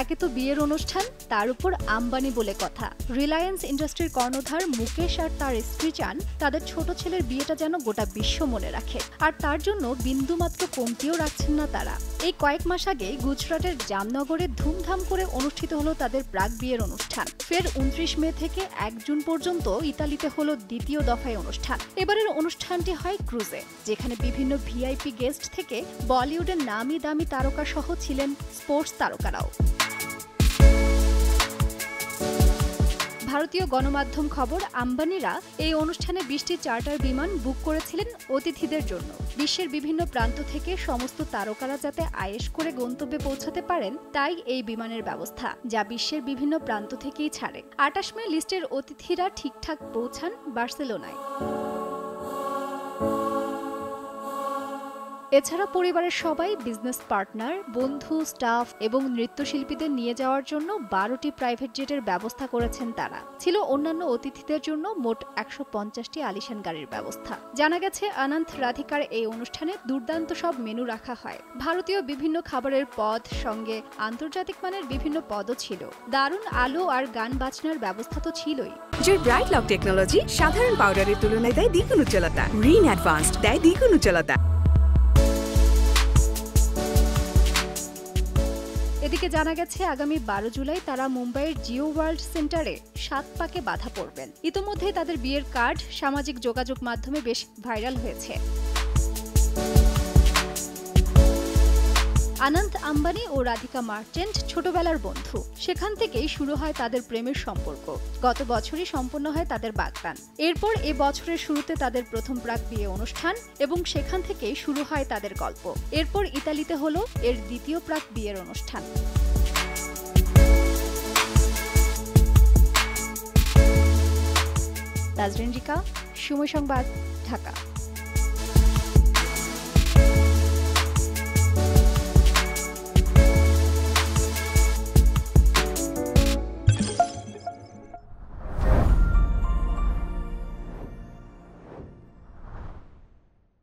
একে তো বিয়ের অনুষ্ঠান, তার উপর আম্বানি বলে কথা। রিলায়েন্স ইন্ডাস্ট্রির কর্ণধার মুকেশ আর তার স্ত্রী চান তাদের ছোট ছেলের বিয়েটা যেন গোটা বিশ্ব মনে রাখে, আর তার জন্য বিন্দুমাত্র কমতিও রাখছেন না তারা। এই কয়েক মাস আগে গুজরাটের জামনগরে ধুমধাম করে অনুষ্ঠিত হলো তাদের প্রাক বিয়ের অনুষ্ঠান। ফের 29 মে থেকে 1 জুন পর্যন্ত ইতালিতে হলো দ্বিতীয় দফায় অনুষ্ঠান। এবারের অনুষ্ঠানটি হয় ক্রুজে, যেখানে বিভিন্ন ভিআইপি গেস্ট থেকে বলিউডের নামি দামি তারকা সহ ছিলেন স্পোর্টস তারকারাও। ভারতীয় গণমাধ্যম খবর, আম্বানিরা এই অনুষ্ঠানে 20টি চার্টার বিমান বুক করেছিলেন অতিথিদের জন্য। বিশ্বের বিভিন্ন প্রান্ত থেকে সমস্ত তারকারা যাতে আয়েশ করে গন্তব্যে পৌঁছাতে পারেন, তাই এই বিমানের ব্যবস্থা, যা বিশ্বের বিভিন্ন প্রান্ত থেকেই ছাড়ে। 28 মে লিস্টের অতিথিরা ঠিকঠাক পৌঁছান বার্সেলোনায়। এছাড়া পরিবারের সবাই, বিজনেস পার্টনার, বন্ধু, স্টাফ এবং নৃত্যশিল্পীদের নিয়ে যাওয়ার জন্য 12টি প্রাইভেট জেটের ব্যবস্থা করেছেন তারা। ছিল অন্যান্য অতিথিদের জন্য মোট 150টি আলিশান গাড়ির ব্যবস্থা। জানা গেছে, অনন্ত রাধিকার এই অনুষ্ঠানে দুর্দান্ত সব মেনু রাখা হয়। ভারতীয় বিভিন্ন খাবারের পদ সঙ্গে আন্তর্জাতিক মানের বিভিন্ন পদও ছিল। দারুণ আলো আর গান বাজনার ব্যবস্থা তো ছিলই। জয় ব্রাইট লক টেকনোলজি সাধারণ পাউডারের তুলনায় দেয় দ্বিগুণ উজ্জ্বলতা। রিন অ্যাডভান্সড দেয় দ্বিগুণ উজ্জ্বলতা। এদিকে জানা গেছে, আগামী 12 জুলাই তারা মুম্বাইয়ের জিও ওয়ার্ল্ড সেন্টারে 7 পাকে বাধা পড়বেন। ইতোমধ্যেই তাদের বিয়ের কার্ড সামাজিক যোগাযোগ মাধ্যমে বেশ ভাইরাল হয়েছে। অনন্ত আম্বানি ও রাধিকা মার্চেন্ট ছোটবেলার বন্ধু। সেখান থেকেই শুরু হয় তাদের প্রেমের সম্পর্ক। গত বছরই সম্পন্ন হয় তাদের বাগদান। এরপর এ বছরের শুরুতে তাদের প্রথম প্রাক বিয়ে অনুষ্ঠান এবং সেখান থেকেই শুরু হয় তাদের গল্প। এরপর ইতালিতে হলো এর দ্বিতীয় প্রাক বিয়ের অনুষ্ঠান। তাজরিন রিকা, সময় সংবাদ, ঢাকা।